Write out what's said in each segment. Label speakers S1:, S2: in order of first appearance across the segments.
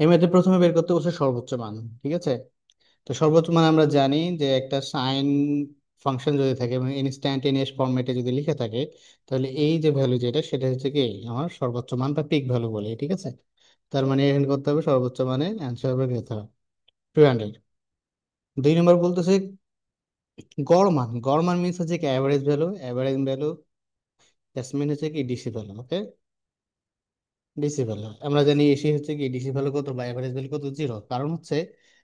S1: এর মধ্যে প্রথমে বের করতে বলছে সর্বোচ্চ মান। ঠিক আছে, তো সর্বোচ্চ মান আমরা জানি যে একটা সাইন ফাংশন যদি থাকে এবং ইনস্ট্যান্টেনিয়াস ফরম্যাটে যদি লিখে থাকে, তাহলে এই যে ভ্যালু যেটা সেটা হচ্ছে কি আমার সর্বোচ্চ মান বা পিক ভ্যালু বলে। ঠিক আছে, তার মানে এখানে করতে হবে সর্বোচ্চ মানে অ্যান্সার হবে যেতে হবে 200। 2 নম্বর বলতেছে গড় মান। গড় মান মিনস হচ্ছে কি average value. Average value that's mean হচ্ছে কি DC value. Okay, DC value আমরা জানি এসি হচ্ছে কি ডিসি ভ্যালু কত বা এভারেজ ভ্যালু কত, 0। কারণ হচ্ছে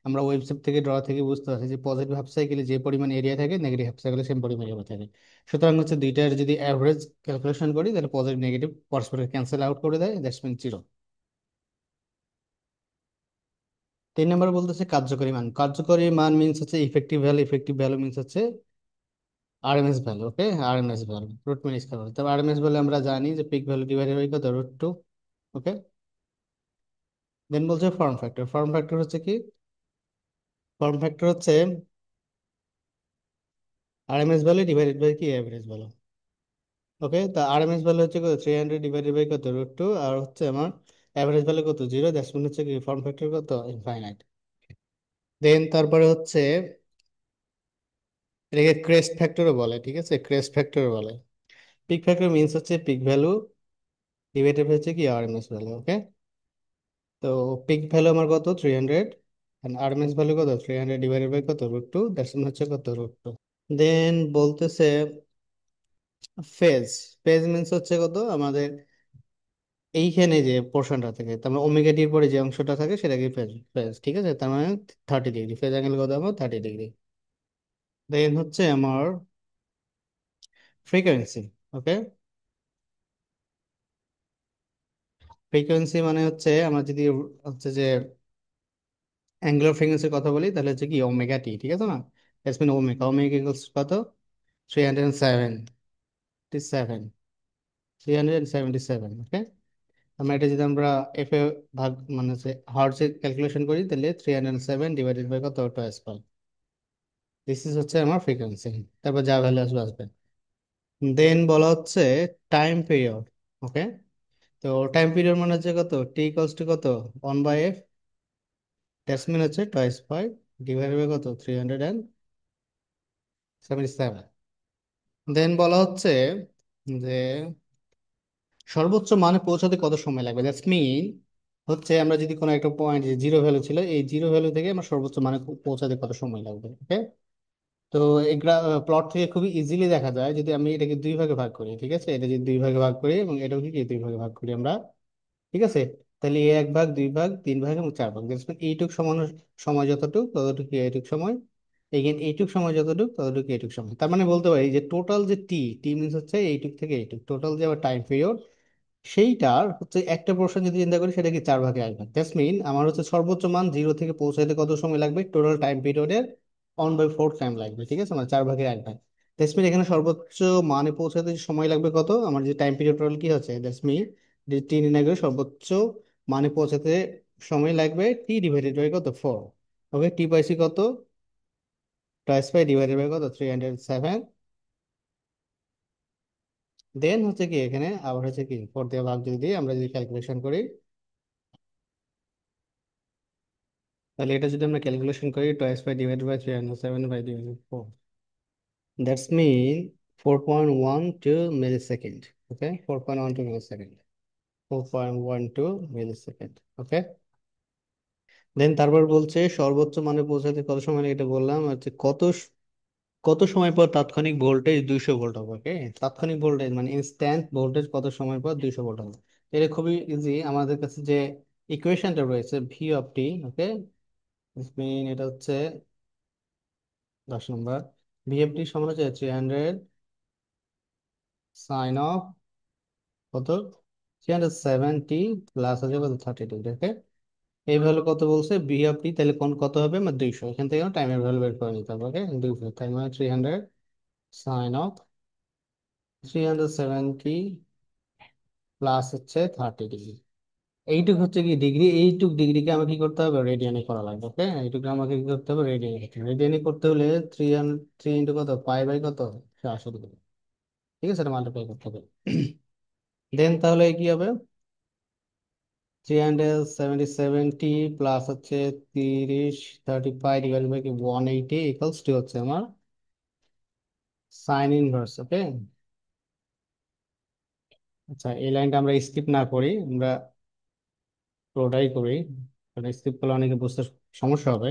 S1: আমরা ওয়েবসাইট থেকে ড্র থেকে বুঝতে পারছি যে পজিটিভ হাফ সাইকেলে যে পরিমাণ এরিয়া থাকে নেগেটিভ হাফ সাইকেলে সেম পরিমাণ এরিয়া থাকে। সুতরাং হচ্ছে দুইটার যদি অ্যাভারেজ ক্যালকুলেশন করি তাহলে পজিটিভ নেগেটিভ পরস্পর ক্যান্সেল আউট করে দেয়, দ্যাটস মিন 0। 3 নম্বর বলতেছে কার্যকরী মান। কার্যকরী মান মিনস হচ্ছে effective value. Effective value means হচ্ছে RMS value. Okay, RMS value root mean square. তবে আরএমএস ভ্যালু আমরা জানি যে পিক ভ্যালু ডিভাইডেড বাই কত, √2। ওকে, দেন বলছে ফর্ম ফ্যাক্টর। ফর্ম ফ্যাক্টর হচ্ছে কি, ফর্ম ফ্যাক্টর হচ্ছে আরএমএস ভ্যালু ডিভাইডেড বাই কি এভারেজ ভ্যালু। ওকে, তা আরএমএস ভ্যালু হচ্ছে কত, 300 ডিভাইডেড বাই কত, √2। আর হচ্ছে আমার এভারেজ ভ্যালু কত, 0। দ্যাটস মিন হচ্ছে কি ফর্ম ফ্যাক্টর কত, ইনফাইনাইট। দেন তারপরে হচ্ছে এটাকে ক্রেস্ট ফ্যাক্টরও বলে। ঠিক আছে, ক্রেস্ট ফ্যাক্টরও বলে। পিক ফ্যাক্টর মিনস হচ্ছে পিক ভ্যালু ডিভাইডেড হচ্ছে কি আরএমএস ভ্যালু। ওকে, তো পিক ভ্যালু আমার কত, 300, আরএমএস ভ্যালু কত, 300 ডিভাইডেড বাই কত, √2। দ্যাটস মিন হচ্ছে কত, √2। দেন বলতেছে ফেজ। ফেজ মিনস হচ্ছে কত আমাদের এইখানে যে পোর্শনটা থাকে, তার মানে ওমেগা ডির পরে যে অংশটা থাকে সেটাকে ফেজ। ফেজ ঠিক আছে, তার মানে 30 ডিগ্রি। ফেজ অ্যাঙ্গেল কত আমার, 30 ডিগ্রি। দেন হচ্ছে আমার ফ্রিকোয়েন্সি। ওকে, ফ্রিকোয়েন্সি মানে হচ্ছে আমরা যদি হচ্ছে যে অ্যাঙ্গুলার ফ্রিকোয়েন্সির কথা বলি তাহলে হচ্ছে কি ওমেগা টি। ঠিক আছে না, that's mean omega. Omega equals কত, 377। 377। ওকে, আমরা এটা যদি আমরা এফ এ ভাগ মানে হচ্ছে হার্টজে ক্যালকুলেশন করি তাহলে 307 ডিভাইডেড বাই কত, টোয়েস পাই। দিস ইজ হচ্ছে আমার ফ্রিকোয়েন্সি। তারপর যা ভ্যালু আসবে আসবে। দেন বলা হচ্ছে টাইম পিরিয়ড। ওকে, তো টাইম পিরিয়ড মানে হচ্ছে কত, টি ইকুয়ালস টু কত, 1/f। দ্যাটস মিন হচ্ছে টোয়েস পাই ডিভাইডেড বাই কত, 377। দেন বলা হচ্ছে যে সর্বোচ্চ মানে পৌঁছাতে কত সময় লাগবে। দ্যাটস মিন হচ্ছে আমরা যদি কোনো একটা পয়েন্ট, যে জিরো ভ্যালু ছিল, এই জিরো ভ্যালু থেকে আমরা সর্বোচ্চ মানে পৌঁছাতে কত সময় লাগবে। ওকে, তো এই প্লট থেকে খুবই ইজিলি দেখা যায় যদি আমি এটাকে দুই ভাগে ভাগ করি। ঠিক আছে, এটা যদি দুই ভাগে ভাগ করি এবং এটাও কি দুই ভাগে ভাগ করি আমরা। ঠিক আছে, তাহলে এ 1 ভাগ, 2 ভাগ, 3 ভাগ এবং 4 ভাগ। দেখবেন এইটুক সমান সময় যতটুক ততটুকু এইটুক সময়, এগেন এইটুক সময় যতটুক ততটুকু এইটুক সময়। তার মানে বলতে পারি যে টোটাল যে টি, টি মিনস হচ্ছে এইটুক থেকে এইটুক, টোটাল যে আমার টাইম পিরিয়ড সেইটার হচ্ছে একটা পোর্শন যদি চিন্তা করি সেটা কি 4 ভাগে 1 ভাগ। দ্যাটস মিন আমার হচ্ছে সর্বোচ্চ মান জিরো থেকে পৌঁছাইতে কত সময় লাগবে, টোটাল টাইম পিরিয়ডের 1/4 টাইম লাগবে। ঠিক আছে, মানে 4 ভাগের 1 ভাগ। দ্যাটস মিন এখানে সর্বোচ্চ মানে পৌঁছাতে যে সময় লাগবে কত, আমার যে টাইম পিরিয়ড টোটাল কি হচ্ছে, দ্যাটস মিন যে টি নির্ণয় করে সর্বোচ্চ মানে পৌঁছাতে সময় লাগবে টি ডিভাইডেড বাই কত, 4। ওকে, টি পাইছি কত, টোয়েস পাই ডিভাইডেড বাই কত, 307। দেন হচ্ছে কি এখানে আবার হচ্ছে কি 4 দিয়ে ভাগ যদি দিই, আমরা যদি ক্যালকুলেশন করি তাহলে এটা যদি আমরা ক্যালকুলেশন করি, twice pi divided by 307 by divided 4, that's mean 4.12 millisecond. Okay, 4.12 millisecond, 4.12 millisecond. Okay, then তারপর বলছে সর্বোচ্চ মানে পৌঁছাতে কত সময় লাগে, এটা বললাম হচ্ছে কত সময় পর তাৎক্ষণিক ভোল্টেজ 200 ভোল্ট হবে। ওকে, তাৎক্ষণিক ভোল্টেজ মানে ইনস্ট্যান্ট ভোল্টেজ কত সময় পর 200 ভোল্ট হবে। এটা খুবই ইজি। আমাদের কাছে যে ইকুয়েশনটা রয়েছে ভি অফ টি। ওকে, মিন এটা হচ্ছে 10 নম্বর। ভি অফ টি সমান হচ্ছে 300 সাইন অফ কত, 370 প্লাস হচ্ছে কত, 30 ডিগ্রি। ওকে, এই ভ্যালু কত বলছে বি অফ টি, তাহলে কোন কত হবে আমার 200। এখান থেকে টাইমের ভ্যালু বের করে নিতে হবে। ওকে, 200, তাই মানে 300 সাইন অফ 370 প্লাস হচ্ছে 30 ডিগ্রি। এইটুক হচ্ছে কি ডিগ্রি, এইটুক ডিগ্রিকে আমাকে কি করতে হবে, রেডিয়ানে করা লাগবে। ওকে, এইটুকু আমাকে কি করতে হবে, রেডিয়ানে করতে হবে। রেডিয়ানে করতে হলে 3 ইন্টু কত, পাই বাই কত, 180 ডিগ্রি। ঠিক আছে, এটা মাল্টিপ্লাই করতে হবে। দেন তাহলে কি হবে, 377 প্লাস হচ্ছে 30, 35 ডিভাইড বাই 180 ইকুয়ালস টু হচ্ছে আমার সাইন ইনভার্স। ওকে, আচ্ছা এই লাইনটা আমরা স্কিপ না করি, আমরা পুরোটাই করি, কারণ স্কিপ করলে অনেকে বুঝতে সমস্যা হবে।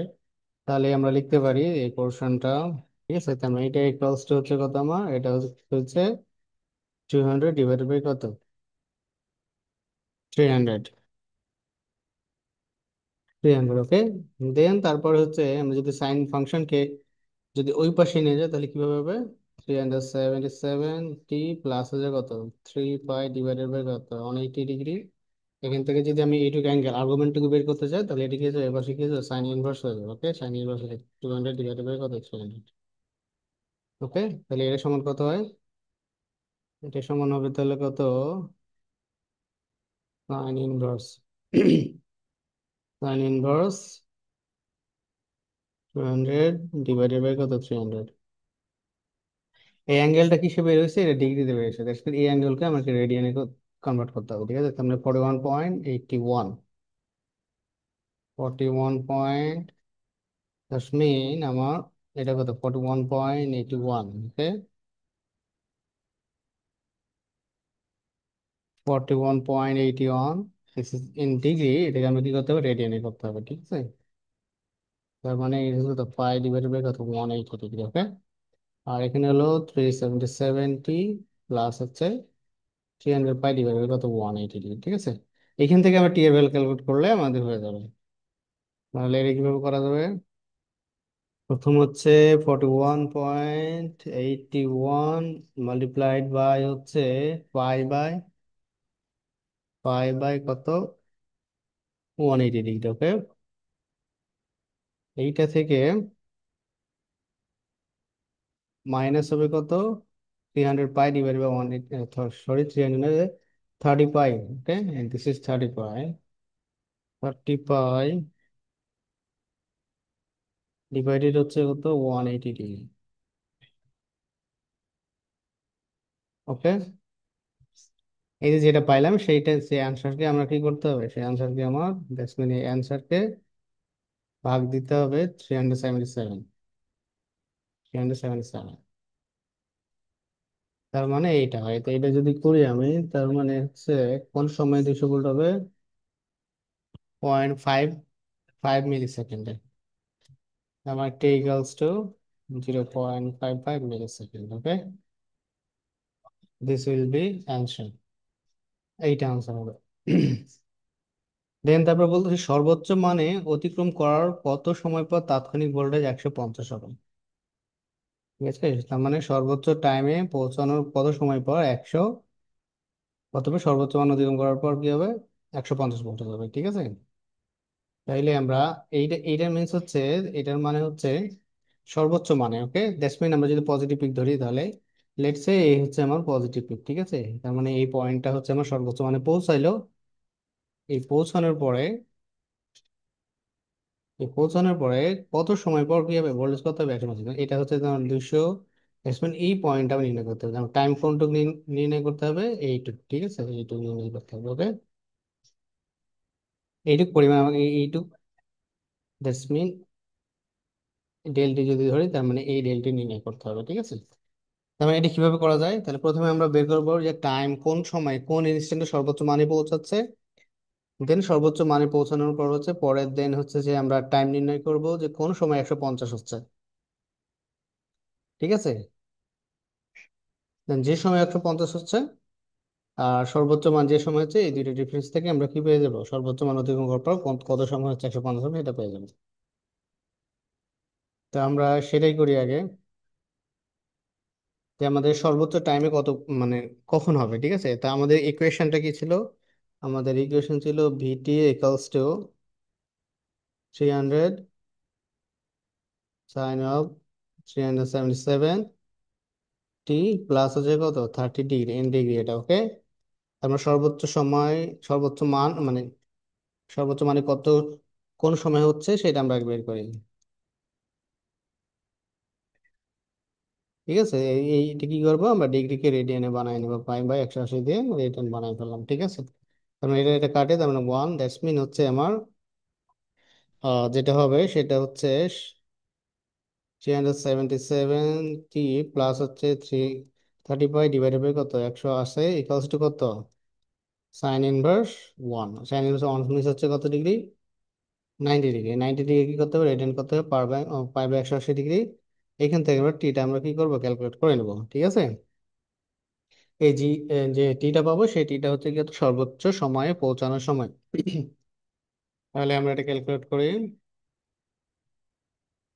S1: তাহলে আমরা লিখতে পারি এই পোর্শনটা, ঠিক আছে? তার মানে এটা ইকুয়ালস টু হচ্ছে কত, আমার এটা হচ্ছে 200 ডিভাইডেড বাই কত, 300। 300, ওকে। দেন তারপরে হচ্ছে আমরা যদি সাইন ফাংশনকে যদি ওই পাশে নিয়ে যায় তাহলে কিভাবে হবে? 377 প্লাস হচ্ছে কত, 3 পাই ডিভাইডেড বাই কত, 180 ডিগ্রি। এখান থেকে যদি আমি এইটুকু অ্যাঙ্গেল আর্গুমেন্টটুকু বের করতে চাই তাহলে এটা কি হয়ে যাবে, এবার কি হয়ে যাবে, সাইন ইনভার্স হয়ে যাবে। ওকে, সাইন ইনভার্স হয়ে 200 ডিভাইডেড বাই কত, 300। ওকে, তাহলে এটা সমান কত হয়? এটা সমান হবে তাহলে কত, sine inverse sine inverse 200 divided by কত, 300। এই অ্যাঙ্গেলটা কিসে বের হয়েছে, এটা ডিগ্রিতে বের হয়েছে, দ্যাটস এই অ্যাঙ্গেলকে আমাকে রেডিয়ানে কনভার্ট করতে হবে, ঠিক আছে? তার মানে 41.81, 41 দ্যাটস মিন আমার এটা কত, 41.81। ওকে, 41.81, দিস ইজ ইন ডিগ্রি, এটাকে আমরা কি করতে হবে, রেডিয়ানে করতে হবে, ঠিক আছে? তার মানে এটা হলো পাই ডিভাইডেড বাই কত, 180 ডিগ্রি। ওকে, আর এখানে হলো 377 প্লাস হচ্ছে 300 পাই ডিভাইডেড বাই কত, 180 ডিগ্রি, ঠিক আছে? এখান থেকে আমরা টি এর ভ্যালু ক্যালকুলেট করলে আমাদের হয়ে যাবে। তাহলে এটা কিভাবে করা যাবে? প্রথম হচ্ছে 41.81 মাল্টিপ্লাইড বাই হচ্ছে পাই বাই কত, 180 ডিগ্রি। ওকে, এইটা থেকে মাইনাস হবে কত, 300 pi divide by 180, sorry 30 pi. Okay, this is 30 pi, 30 pi divided হচ্ছে কত, 180 ডিগ্রি। ওকে, এই যে যেটা পাইলাম সেইটা, সেই অ্যান্সারকে আমরা কি করতে হবে, সেই অ্যান্সারকে আমার ব্যাটসম্যান এই অ্যান্সারকে ভাগ দিতে হবে 377, 377। তার মানে এইটা হয়, তো এটা যদি করি আমি, তার মানে হচ্ছে কোন সময় 200 ভোল্ট হবে, 0.55 মিলি সেকেন্ডে। আমার T equals to 0.55 millisecond. Okay, this will be answer, এইটা আনসার হবে। দেন তারপর বলতেছি সর্বোচ্চ মানে অতিক্রম করার কত সময় পর তাৎক্ষণিক ভোল্টেজ 150 হবে। ঠিক আছে, তার মানে সর্বোচ্চ টাইমে পৌঁছানোর কত সময় পর 100, অথবা সর্বোচ্চ মান অতিক্রম করার পর কি হবে, 150 ভোল্ট হবে, ঠিক আছে? তাইলে আমরা এইটার মিনস হচ্ছে, এটার মানে হচ্ছে সর্বোচ্চ মানে। ওকে, দ্যাটস মিন আমরা যদি পজিটিভ পিক ধরি তাহলে লেটস সে এই হচ্ছে আমার পজিটিভ পিক, ঠিক আছে? তার মানে এই পয়েন্টটা হচ্ছে আমার সর্বোচ্চ মানে পৌঁছাইলো। এই পৌঁছানোর পরে এই পৌঁছানোর পরে কত সময় পর কি হবে, ভোল্টেজ কত হবে, 150। এটা হচ্ছে তোমার 200। দ্যাটস মিন এই পয়েন্টটা আমি নির্ণয় করতে হবে, টাইম কোনটুকু নির্ণয় করতে হবে, এইটুকু, ঠিক আছে? এইটুকু নির্ণয় করতে হবে। ওকে, এইটুকু পরিমাণ আমাকে এইটুকু, দ্যাটস মিন ডেলটি যদি ধরি তার মানে এই ডেলটি নির্ণয় করতে হবে, ঠিক আছে? তার মানে এটা কিভাবে করা যায়, তাহলে প্রথমে আমরা বের করবো যে টাইম কোন সময় কোন ইনস্ট্যান্টে সর্বোচ্চ মানে পৌঁছাচ্ছে। দেন সর্বোচ্চ মানে পৌঁছানোর পর হচ্ছে পরের দেন হচ্ছে যে আমরা টাইম নির্ণয় করব যে কোন সময় 150 হচ্ছে, ঠিক আছে? দেন যে সময় 150 হচ্ছে আর সর্বোচ্চ মান যে সময় হচ্ছে, এই দুইটা ডিফারেন্স থেকে আমরা কি পেয়ে যাবো, সর্বোচ্চ মান অতিক্রম করার পর কত সময় হচ্ছে 150 হবে, এটা পেয়ে যাবো। তো আমরা সেটাই করি আগে, যে আমাদের সর্বোচ্চ টাইমে কত মানে কখন হবে, ঠিক আছে? তা আমাদের ইকুয়েশনটা কি ছিল, আমাদের ইকুয়েশন ছিল v t equals to 300 sine of 377 t plus হচ্ছে কত, 30 ডিগ্রি এন ডিগ্রি, এটা ওকে। আমরা সর্বোচ্চ সময়, সর্বোচ্চ মান মানে সর্বোচ্চ মানে কত কোন সময় হচ্ছে সেটা আমরা আগে বের করি, ঠিক আছে? এইটা কি করবো, আমরা ডিগ্রিকে রেডিয়ানে বানাই নেবো, পাই বাই 180 দিয়ে রেডিয়ান বানাই ফেললাম, ঠিক আছে? তার মানে এটা এটা কাটে, তার মানে 1, দ্যাটস মিন হচ্ছে আমার যেটা হবে সেটা হচ্ছে 377 টি প্লাস হচ্ছে 30 ডিভাইডেড বাই কত 180 ইকুয়ালস টু কত সাইন ইনভার্স 1। সাইন ইনভার্স 1 মিনিস হচ্ছে কত ডিগ্রি, 90 ডিগ্রি। 90 ডিগ্রি কি করতে হবে, রেডিয়ান করতে হবে পার বাই পাই বাই 180 ডিগ্রি। এখান থেকে আমরা টিটা আমরা কি করবো, ক্যালকুলেট করে নেবো, ঠিক আছে। এই যে টিটা পাবো সেই টিটা হচ্ছে কি সর্বোচ্চ সময়ে পৌঁছানোর সময়। তাহলে আমরা এটা ক্যালকুলেট করি,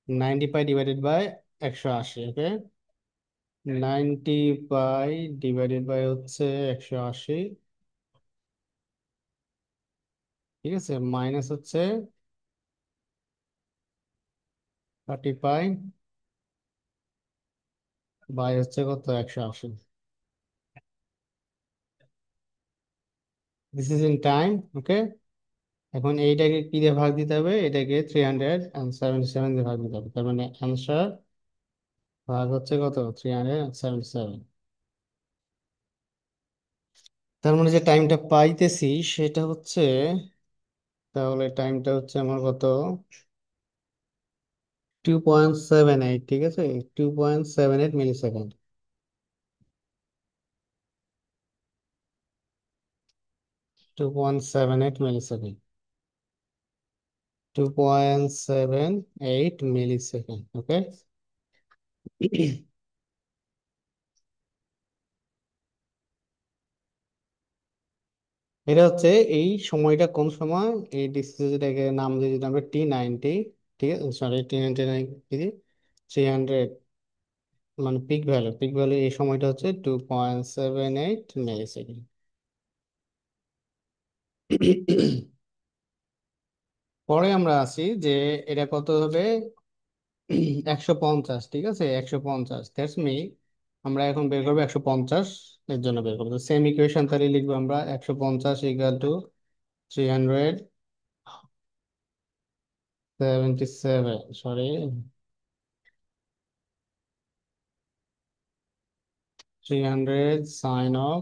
S1: 90 pi divided by 180, okay. 90 pi divided by হচ্ছে 180, ঠিক আছে, মাইনাস হচ্ছে 30 পাই বাই হচ্ছে কত 180। দিস ইজ ইন টাইম, ওকে। এখন এইটাকে কি দিয়ে ভাগ দিতে হবে, এটাকে 377 দিয়ে ভাগ দিতে হবে, তার মানে অ্যান্সার ভাগ হচ্ছে কত 377। তার মানে যে টাইমটা পাইতেছি সেটা হচ্ছে, তাহলে টাইমটা হচ্ছে আমার কত 2.78, ঠিক আছে, 2.78 মিলি সেকেন্ড। 2.78 মিলি সেকেন্ড, 2.78 মিলি সেকেন্ড, ওকে। এটা হচ্ছে এই সময়টা কোন সময়, এই ডিসপ্লেটাকে নাম দিয়ে যদি আমরা T90, ঠিক আছে, সরি T99, 300, মানে পিক ভ্যালু এই সময়টা হচ্ছে 2.78 মিলি সেকেন্ড। পরে আমরা আসি যে এটা কত হবে, 150, ঠিক আছে, 150, দ্যাটস মি আমরা এখন বের করবো 150, এর জন্য বের করবো সেম ইকুয়েশন, তাহলে লিখবো আমরা 150 equal to 377, sorry 300 sine of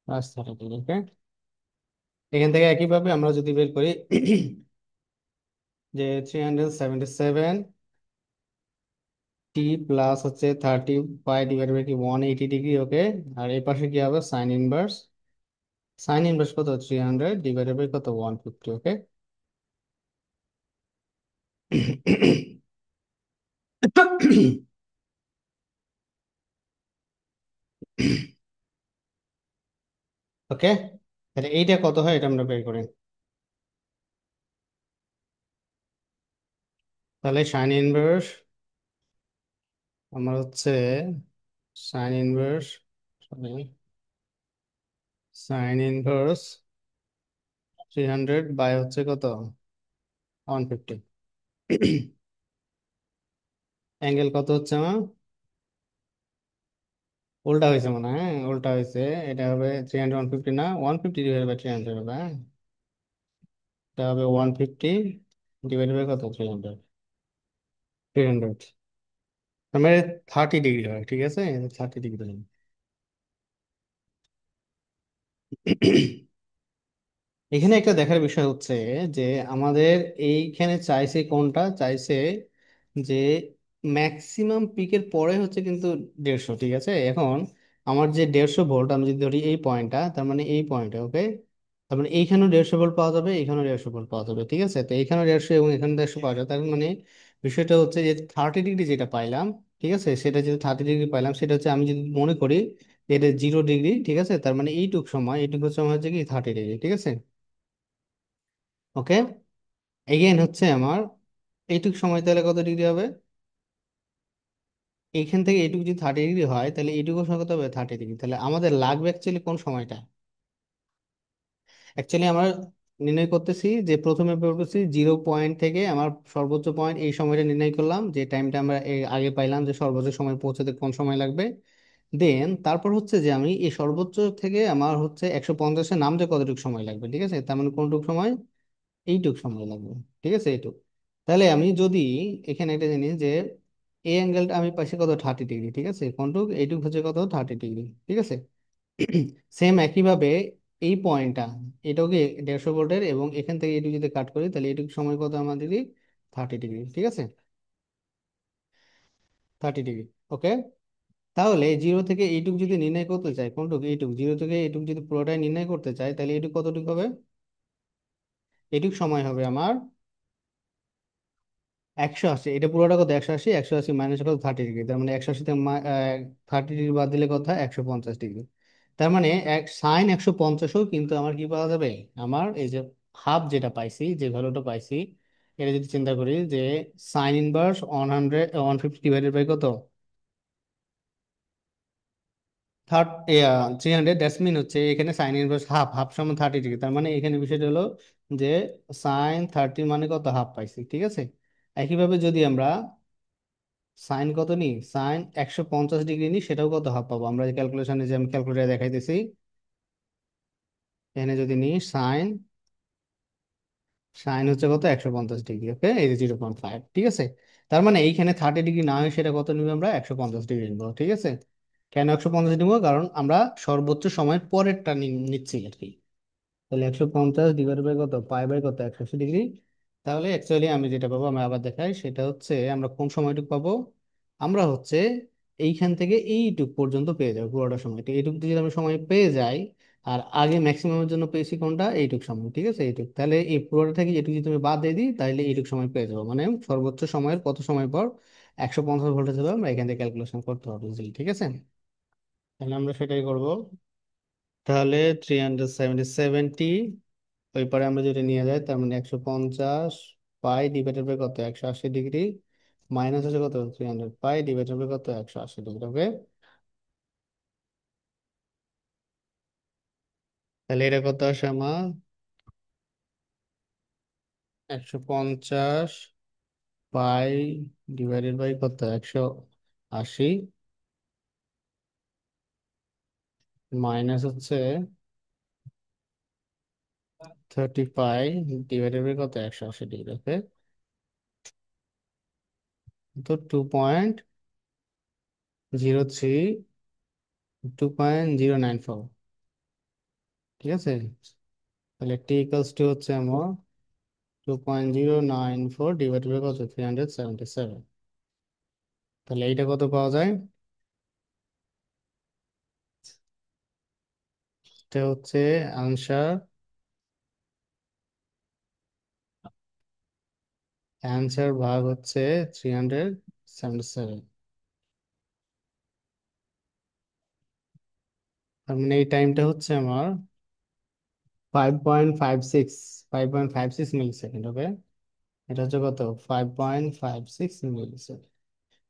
S1: plus 30, okay. এখান থেকে একইভাবে আমরা যদি বের করি যে 377 টি প্লাস হচ্ছে 30 পাই ডিভাইড বাই কি 180 ডিগ্রি, ওকে। আর এই পাশে কি হবে সাইন ইনভার্স কত 300 ডিভাইডেড বাই কত 150, ওকে। ওকে, তাহলে এইটা কত হয় এটা আমরা বের করি। তাহলে আমার হচ্ছে sine inverse sine inverse 300 by হচ্ছে কত 150। অ্যাঙ্গেল কত হচ্ছে আমার, উল্টা হয়েছে মনে হয়, হ্যাঁ উল্টা হয়েছে। এটা হবে 300 150 না, 150 ডিভাইড বাই 300 হবে, হ্যাঁ। এটা হবে 150 ডিভাইড বাই কত 300। তার মানে 30 ডিগ্রি হয়, ঠিক আছে, 30 ডিগ্রি হয়। এখানে একটা দেখার বিষয় হচ্ছে যে আমাদের এইখানে চাইছে কোনটা চাইছে, যে ম্যাক্সিমাম পিকের পরে হচ্ছে কিন্তু 150, ঠিক আছে। এখন আমার যে 150 ভোল্ট আমি যদি ধরি এই পয়েন্টটা, তার মানে এই পয়েন্টে, ওকে। তার মানে এইখানেও 150 ভোল্ট পাওয়া যাবে, এইখানেও 150 ভোল্ট পাওয়া যাবে, ঠিক আছে। তো এইখানেও 150 এবং এখানে 150 পাওয়া যাবে, তার মানে বিষয়টা হচ্ছে যে 30 ডিগ্রি যেটা পাইলাম, ঠিক আছে, সেটা যদি 30 ডিগ্রি পাইলাম, সেটা হচ্ছে আমি যদি মনে করি যে এটা 0 ডিগ্রি, ঠিক আছে, তার মানে এইটুক সময় হচ্ছে কি 30 ডিগ্রি, ঠিক আছে, ওকে। এগেইন হচ্ছে আমার এইটুক সময় তাহলে কত ডিগ্রি হবে, এইখান থেকে এইটুকু যদি 30 ডিগ্রি হয় তাহলে এইটুকু সময় কত হবে 30 ডিগ্রি। তাহলে আমাদের লাগবে অ্যাকচুয়ালি কোন সময়টা, অ্যাকচুয়ালি আমরা নির্ণয় করতেছি যে প্রথমে বের করছি 0 পয়েন্ট থেকে আমার সর্বোচ্চ পয়েন্ট, এই সময়টা নির্ণয় করলাম, যে টাইমটা আমরা এর আগে পাইলাম যে সর্বোচ্চ সময় পৌঁছাতে কোন সময় লাগবে। দেন তারপর হচ্ছে যে আমি এই সর্বোচ্চ থেকে আমার হচ্ছে 150-এ নামতে কতটুকু সময় লাগবে, ঠিক আছে, তার মানে কোনটুকু সময়, এইটুক সময় লাগবে, ঠিক আছে, এইটুক। তাহলে আমি যদি এখানে একটা জিনিস যে এই অ্যাঙ্গেলটা আমি পাইছি কত 30 ডিগ্রি, ঠিক আছে, কোনটুক এইটুক হচ্ছে কত 30 ডিগ্রি, ঠিক আছে। সেম একইভাবে এই পয়েন্টটা, এটাও কি 150 ভোল্টের, এবং এখান থেকে এটুকু যদি কাট করি তাহলে এটুকু সময় কত আমাদেরই 30 ডিগ্রি, ঠিক আছে, 30 ডিগ্রি। ওকে, তাহলে জিরো থেকে এইটুকু যদি নির্ণয় করতে চাই, কোনটুকু, এইটুকু জিরো থেকে এইটুকু যদি পুরোটাই নির্ণয় করতে চাই, তাহলে এইটুকু কতটুকু হবে, এইটুকু সময় হবে আমার 180। এটা পুরোটা কত, 180, 180 মাইনাস কত, 30 ডিগ্রি, তার মানে 180 থেকে 30 ডিগ্রি বাদ দিলে কত হয়, 150 ডিগ্রি। তার মানে সাইন 150ও কিন্তু আমার কি পাওয়া যাবে, আমার এই যে হাফ যেটা পাইছি, যে ভ্যালুটা পাইছি, এটা যদি চিন্তা করি যে সাইন ইনভার্স 150 ডিভাইডেড বাই কত, থার্ড, 300, দ্যাটস মিন হচ্ছে এখানে সাইন ইনভার্স হাফ, হাফ সমান 30 ডিগ্রি, তার মানে এখানে বিষয়টা হলো যে সাইন 30 মানে কত, হাফ পাইছি, ঠিক আছে। একইভাবে যদি আমরা সাইন কত নিই, সাইন 150 ডিগ্রি নিই, সেটাও কত, হাফ পাবো। আমরা যে ক্যালকুলেশনে, যে আমি ক্যালকুলেটার দেখাইতেছি, এখানে যদি নিই সাইন, সাইন হচ্ছে কত, 150 ডিগ্রি, ওকে, এই যে 0.5, ঠিক আছে। তার মানে এইখানে 30 ডিগ্রি না হয় সেটা কত নিবে, আমরা 150 ডিগ্রি নিবো, ঠিক আছে। কেন 150 নিবো, কারণ আমরা সর্বোচ্চ সময়ের পরেরটা নিচ্ছি আর কি। তাহলে 150 ডিভাইড বাই কত, পাই বাই কত, 180 ডিগ্রি। তাহলে অ্যাকচুয়ালি আমি যেটা পাবো, আমি আবার দেখাই, সেটা হচ্ছে আমরা কোন সময়টুকু পাবো, আমরা হচ্ছে এইখান থেকে এইটুক পর্যন্ত পেয়ে যাবো পুরোটা সময়, তো এইটুক যদি আমি সময় পেয়ে যাই, আর আগে ম্যাক্সিমামের জন্য পেয়েছি কোনটা, এইটুক সময়, ঠিক আছে, এইটুক, তাহলে এই পুরোটা থেকে এইটুক যদি তুমি বাদ দিয়ে দিই, তাহলে এইটুক সময় পেয়ে যাবো, মানে সর্বোচ্চ সময়ের কত সময় পর 150 ভোল্টেজ হবে, আমরা এখান থেকে ক্যালকুলেশন করতে পারবো easily, ঠিক আছে। তাহলে আমরা সেটাই করব। তাহলে 370, ওই পারে আমরা যদি নিয়ে যাই, তার মানে 150 পাই ডিভাইডেড বাই কত, 180 ডিগ্রি, মাইনাস আছে কত, 300 পাই ডিভাইডেড বাই কত, 180 ডিগ্রি, ওকে। তাহলে এটা কত আসে আমার, 150 পাই ডিভাইডেড বাই কত, 180, মাইনাস হচ্ছে 30 পাই ডিভাইডেড বাই কত, 180 ডিগ্রি, ওকে। তো 2.03, 2.094, ঠিক আছে। তাহলে টি ইকালস টু হচ্ছে আমার 2.094 ডিভাইড বাই কত, 377। তাহলে এইটা কত পাওয়া যায়, এটা হচ্ছে আনসার, অ্যান্সার ভাগ হচ্ছে 377। তার মানে এই টাইমটা হচ্ছে আমার 5.56, 5.56 মিলি সেকেন্ড, ওকে। এটা হচ্ছে কত, 5.56 মিলি সেকেন্ড,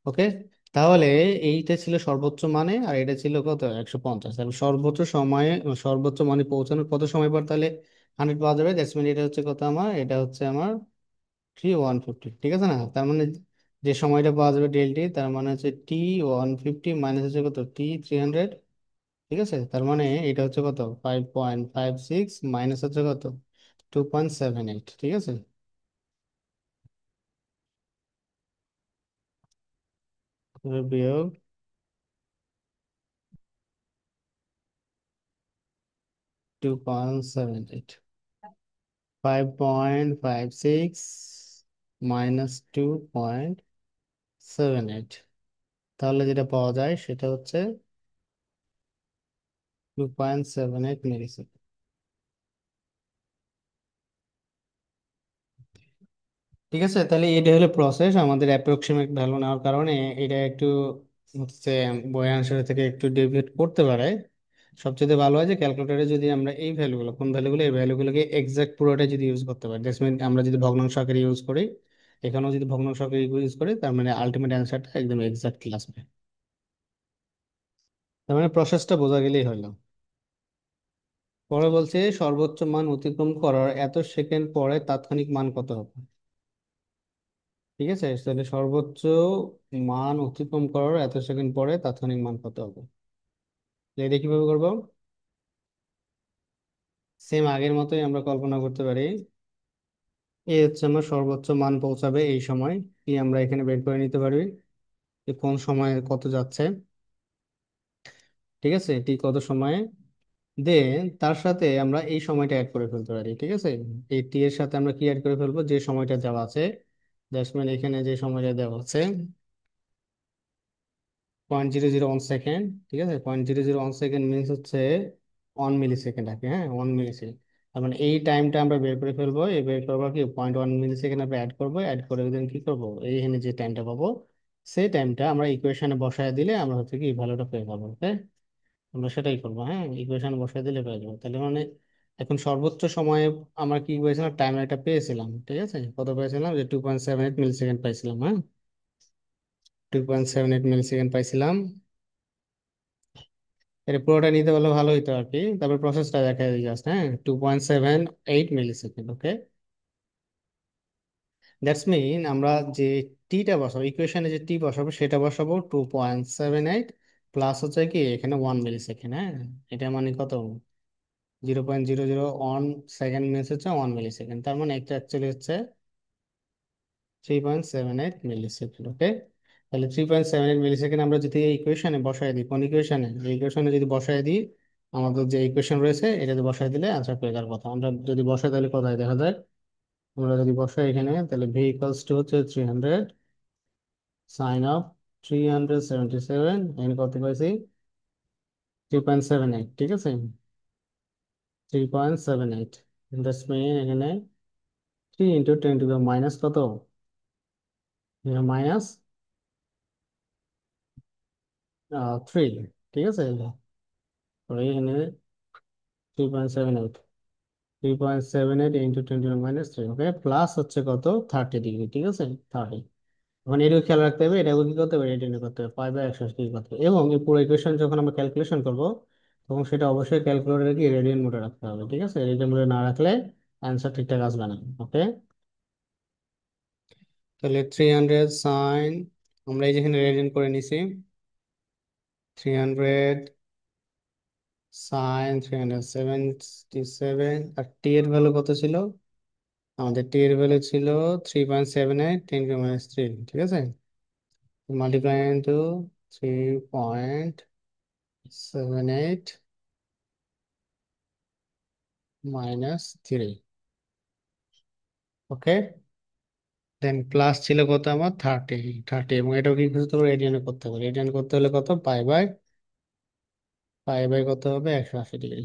S1: ওকে। তাহলে এইটা ছিল সর্বোচ্চ মানে, আর এটা ছিল কত, 150। তাহলে সর্বোচ্চ সময়ে, সর্বোচ্চ মানে পৌঁছানোর কত সময় পর তাহলে 100 পাওয়া যাবে, দ্যাটস মিন এটা হচ্ছে কত আমার, এটা হচ্ছে আমার 3 150, ঠিক আছে না। তার মানে যে সময়টা পাওয়া যাবে ডেলটি, তার মানে হচ্ছে T 150 মাইনাস হচ্ছে কত, T 300, ঠিক আছে। তার মানে এটা হচ্ছে কত, 5.56 মাইনাস হচ্ছে কত, 2.78, ঠিক আছে। এবার বিয়োগ 2.78, 5.56 মাইনাস 2.78, তাহলে যেটা পাওয়া যায় সেটা হচ্ছে 2.78 মিলি সেকেন্ড। ঠিক আছে, তাহলে এটা হলো প্রসেস, আমাদের অ্যাপ্রক্সিমেট ভ্যালু নেওয়ার কারণে এটা একটু হচ্ছে বই আনসার থেকে একটু ডেভিয়েট করতে পারে। সবচেয়ে ভালো হয় যে ক্যালকুলেটারে যদি আমরা এই ভ্যালুগুলো, কোন ভ্যালুগুলো, এই ভ্যালুগুলোকে এক্সাক্ট পুরোটা যদি ইউজ করতে পারি, দ্যাটস মিন আমরা যদি ভগ্নাংশ আকারে ইউজ করি, এখানেও যদি ভগ্নাংশ আকারে ইউজ করি, তার মানে আলটিমেট অ্যান্সারটা একদম এক্সাক্টলি আসবে। তার মানে প্রসেসটা বোঝা গেলেই হলো। পরে বলছে সর্বোচ্চ মান অতিক্রম করার এত সেকেন্ড পরে তাৎক্ষণিক মান কত হবে, ঠিক আছে। তাহলে সর্বোচ্চ মান অতিক্রম করার এত সেকেন্ড পরে তাৎক্ষণিক মান কত হবে, তো এটা কিভাবে করবো, সেম আগের মতোই আমরা কল্পনা করতে পারি। এই হচ্ছে আমার সর্বোচ্চ মান পৌঁছাবে এই সময়, কি আমরা এখানে বের করে নিতে পারি যে কোন সময়ে কত যাচ্ছে, ঠিক আছে, এটি কত সময়ে দেন তার সাথে আমরা এই সময়টা অ্যাড করে ফেলতে পারি, ঠিক আছে। এই টি এর সাথে আমরা কি অ্যাড করে ফেলবো, যে সময়টা দেওয়া আছে, দ্যাটস মিন এখানে যে সময়টা দেওয়া আছে 0.001 সেকেন্ড, ঠিক আছে। 0.001 সেকেন্ড মিনস হচ্ছে 1 মিলি সেকেন্ড আর কি, হ্যাঁ 1 মিলি সেকেন্ড। তার মানে এই টাইমটা আমরা বের করে ফেলবো, এই বের করবো কি 0.1 মিলি সেকেন্ড আমরা অ্যাড করবো, অ্যাড করে দেন কি করবো, এইখানে যে টাইমটা পাবো সেই টাইমটা আমরা ইকুয়েশনে বসায় দিলে আমরা হচ্ছে কি ভ্যালুটা পেয়ে যাবো, ওকে। আমরা সেটাই করবো, হ্যাঁ ইকুয়েশন বসায় দিলে পেয়ে যাবো। তাহলে মানে এখন সর্বোচ্চ সময়ে আমরা কি পেয়েছিলাম, টাইম একটা পেয়েছিলাম, ঠিক আছে। কত পেয়েছিলাম, যে 2.78 মিলি সেকেন্ড পাইছিলাম, হ্যাঁ 2.78 মিলি সেকেন্ড পাইছিলাম। এটা পুরোটা নিতে পারলে ভালো হইতো আর কি। তারপর প্রসেসটা দেখা দিই জাস্ট, হ্যাঁ 2.78 মিলি সেকেন্ড, ওকে। দ্যাটস মিন আমরা যে টিটা বসাবো, ইকুয়েশনে যে টি বসাবো সেটা বসাবো 2.78 প্লাস হচ্ছে কি এখানে 1 মিলি সেকেন্ড, হ্যাঁ। এটা মানে কত, 0.001 সেকেন্ড মিনিট হচ্ছে 1 মিলি সেকেন্ড, তার মানে একটা অ্যাকচুয়ালি হচ্ছে 3.78 মিলি সেকেন্ড, ওকে। তাহলে 3.78 মিলি সেকেন্ড আমরা যদি এই ইকুয়েশনে বসায় দিই, কোন ইকুয়েশনে, এই ইকুয়েশনে যদি বসায় দিই, আমাদের যে ইকুয়েশন রয়েছে এটাতে বসায় দিলে আনসার পেয়ে যাওয়ার কথা। আমরা যদি বসাই তাহলে কোথায় দেখা যায়, আমরা যদি বসাই এখানে তাহলে ভি ইকুয়ালস টু হচ্ছে 300 সাইন অফ 377, এখানে কত পাইছি 3.78, ঠিক আছে। 3.78, দ্যাটস মিন এখানে 3 × 10 টু দি মাইনাস কত, মাইনাস 3, ঠিক আছে। তো এখানে 3.78, 3.78 × 10 to the minus 3, okay, plus হচ্ছে কত 30 ডিগ্রি, ঠিক আছে 30। এখন এটাও খেয়াল রাখতে হবে, এটাও কি করতে হবে, এটা নিয়ে করতে হবে, 5/180 করতে হবে। এবং এই পুরো ইকুয়েশন যখন আমরা ক্যালকুলেশন করব তখন সেটা অবশ্যই ক্যালকুলেটরে কি রেডিয়ান মোডে রাখতে হবে, ঠিক আছে। রেডিয়ান মোডে না রাখলে অ্যান্সার ঠিকঠাক আসবে না, ওকে। তাহলে 300 সাইন, আমরা এই যেখানে রেডিয়ান করে নিছি, 300 সাইন 377, আর টি এর ভ্যালু কত ছিল, আমাদের টি এর ভ্যালু ছিল 3.78 10⁻³ ঠিক আছে। মাল্টিপ্লাই ইন্টু 3.78 -3, ওকে। দেন প্লাস ছিল কত আমার 30, এবং এটাও কি করতে হবে, রেডিয়ানে করতে হবে। রেডিয়ান করতে হলে কত, পাই বাই কত হবে 180 ডিগ্রি।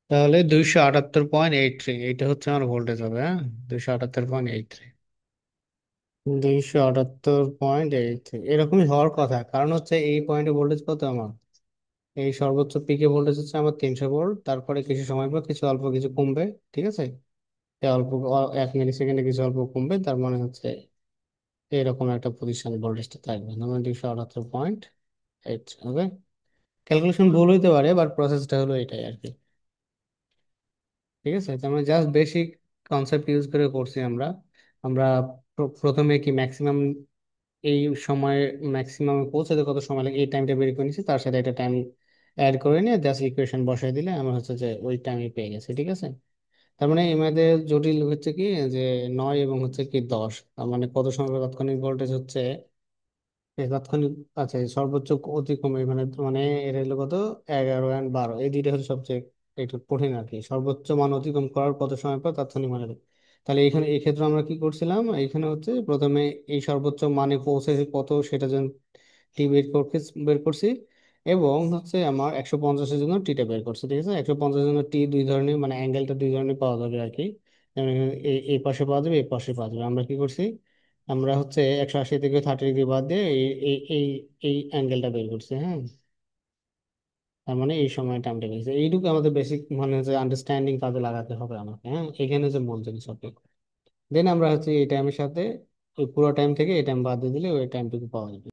S1: তাহলে 278.83, এইটা হচ্ছে আমার ভোল্টেজ হবে, হ্যাঁ 278.83, 278.83 এরকমই হওয়ার কথা। কারণ হচ্ছে এই পয়েন্টে ভোল্টেজ কত আমার, এই সর্বোচ্চ পিকে ভোল্টেজ হচ্ছে আমার 300 ভোল্ট, তারপরে কিছু সময় পর কিছু অল্প কিছু কমবে, ঠিক আছে। এই অল্প 1 মিলি সেকেন্ডে কিছু অল্প কমবে, তার মানে হচ্ছে এরকম একটা পজিশন ভোল্টেজটা থাকবে, মানে 278.8, ওকে। ক্যালকুলেশন ভুল হইতে পারে, বাট প্রসেসটা হলো এটাই আর কি, ঠিক আছে। তার মানে জাস্ট বেসিক কনসেপ্ট ইউজ করে করছি আমরা। আমরা প্রথমে কি ম্যাক্সিমাম এই সময়, ম্যাক্সিমাম পৌঁছাতে কত সময় লাগে এই টাইমটা বের করে নিয়েছি, তার সাথে একটা টাইম অ্যাড করে নিয়ে জাস্ট ইকুয়েশন বসাই দিলে আমরা হচ্ছে যে ওই টাইমে পেয়ে গেছি, ঠিক আছে। তার মানে এর জটিল হচ্ছে কি, যে 9 এবং হচ্ছে কি 10, তার মানে কত সময় পর তাৎক্ষণিক ভোল্টেজ হচ্ছে এই তাৎক্ষণিক, আচ্ছা এই সর্বোচ্চ অতি কমে মানে মানে এর হলো কত 11 এবং 12, এই দুইটা হচ্ছে সবচেয়ে একটু কঠিন আর কি। সর্বোচ্চ মান অতিক্রম করার কত সময় পর তাৎক্ষণিক মানে, তাহলে এখানে এই ক্ষেত্রে আমরা কি করছিলাম, এখানে হচ্ছে প্রথমে এই সর্বোচ্চ মানে পৌঁছেছে কত সেটা যেন টি বের করছি, এবং হচ্ছে আমার 150-এর জন্য টিটা বের করছি, ঠিক আছে। 150-এর জন্য টি দুই ধরনের, মানে অ্যাঙ্গেলটা দুই ধরনের পাওয়া যাবে আর কি। যেমন এখানে এই পাশে পাওয়া যাবে, এই পাশে পাওয়া যাবে। আমরা কি করছি, আমরা হচ্ছে 180 থেকে 30 ডিগ্রি বাদ দিয়ে এই এই এই এই অ্যাঙ্গেলটা বের করছি, হ্যাঁ। তার মানে এই সময়টা আমরা পেয়েছি, এইটুকু আমাদের বেসিক মানে হচ্ছে আন্ডারস্ট্যান্ডিং কাজে লাগাতে হবে আমাকে, হ্যাঁ এখানে যে মূল জিনিস হবে। দেন আমরা হচ্ছে এই টাইমের সাথে ওই পুরো টাইম থেকে এই টাইম বাদ দিয়ে দিলে ওই টাইমটুকু পাওয়া যাবে।